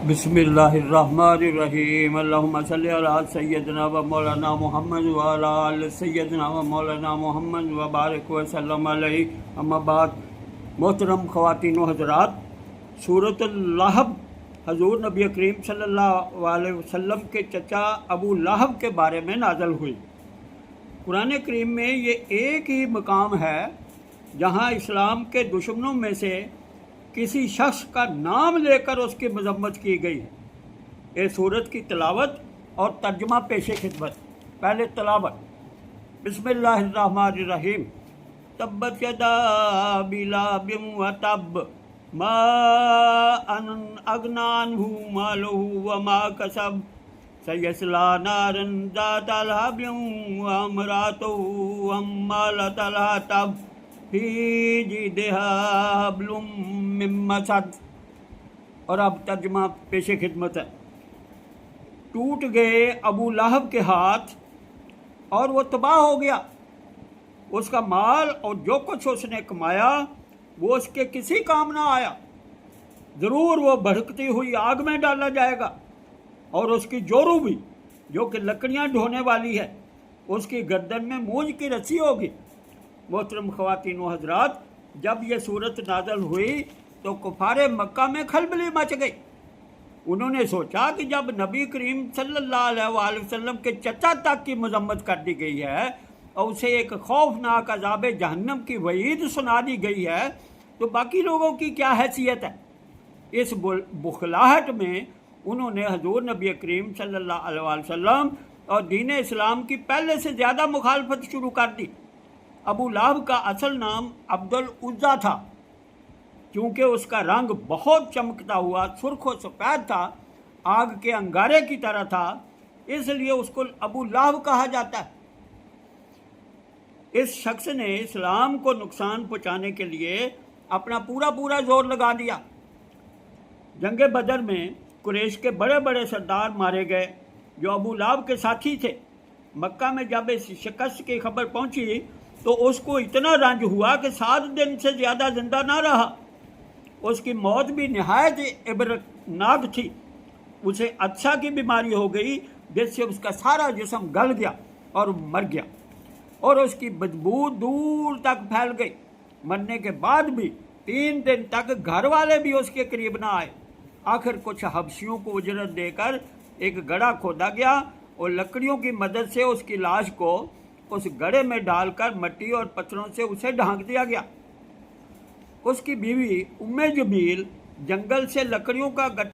बिस्मिल्लाहिर्रहमानिर्रहीम अल्लाहुम्मा सल्लि अला सय्यदना व मौलाना मुहम्मद व अला आलि सय्यदना व मौलाना मुहम्मद व बारिक व सल्लम अलैहि। अम्मा बाद, मोहतरम ख़वातीन व हज़रात, सूरतुल लहब हजूर नबी करीम सल्लल्लाहु अलैहि वसल्लम के चचा अबू लहब के बारे में नाज़िल हुई। कुरान करीम में ये एक ही मकाम है जहाँ इस्लाम के दुश्मनों में से किसी शख्स का नाम लेकर उसकी मजम्मत की गई है। ये सूरत की तलावत और तर्जुमा पेश खिदमत। पहले तलावत। बिस्मिल्लाहिर्रहमानिर्रहीम। तब्बत यदा अबी लहबिन व तब मा अगना अन्हु मालुहु व मा कसब सयस्ला नारन ज़ाता लहबिन व इम्राअतुहु हम्मालतल हतब फी जिदिहा हब्लुम मिन मसद। और अब तर्जुमा पेश खिदमत है। टूट गए अबू लहब के हाथ और वो तबाह हो गया। उसका माल और जो कुछ उसने कमाया वो उसके किसी काम ना आया। ज़रूर वो भड़कती हुई आग में डाला जाएगा और उसकी जोरू भी, जो कि लकड़ियाँ ढोने वाली है, उसकी गर्दन में मूंज की रस्सी होगी। मोहतरम ख़वातीन व हज़रात, जब ये सूरत नाज़िल हुई तो कुफारे मक्का में खलबली मच गई। उन्होंने सोचा कि जब नबी करीम सल्लल्लाहु अलैहि वसल्लम के चचा तक की मजम्मत कर दी गई है और उसे एक खौफनाक अज़ाब जहन्नम की वईद सुना दी गई है, तो बाकी लोगों की क्या हैसियत है। इस बुखलाहट में उन्होंने हजूर नबी करीम सल्लल्लाहु अलैहि वसल्लम और दीन इस्लाम की पहले से ज़्यादा मुखालफत शुरू कर दी। अबू लहब का असल नाम अब्दुल उज़्ज़ा था। क्योंकि उसका रंग बहुत चमकता हुआ सुर्ख और सफ़ेद था, आग के अंगारे की तरह था, इसलिए उसको अबू लहब कहा जाता है। इस शख्स ने इस्लाम को नुकसान पहुंचाने के लिए अपना पूरा जोर लगा दिया। जंग बदर में कुरैश के बड़े बड़े सरदार मारे गए जो अबू लहब के साथी थे। मक्का में जब इस शिकस्त की खबर पहुंची तो उसको इतना रंज हुआ कि 7 दिन से ज़्यादा जिंदा ना रहा। उसकी मौत भी निहायत इबरतनाक थी। उसे अच्छा की बीमारी हो गई जिससे उसका सारा जिस्म गल गया और मर गया और उसकी बदबू दूर तक फैल गई। मरने के बाद भी 3 दिन तक घर वाले भी उसके करीब ना आए। आखिर कुछ हबशियों को उजरत देकर एक गड्ढा खोदा गया और लकड़ियों की मदद से उसकी लाश को उस गड्ढे में डालकर मिट्टी और पत्थरों से उसे ढांक दिया गया। उसकी बीवी उम्मे जमील जंगल से लकड़ियों का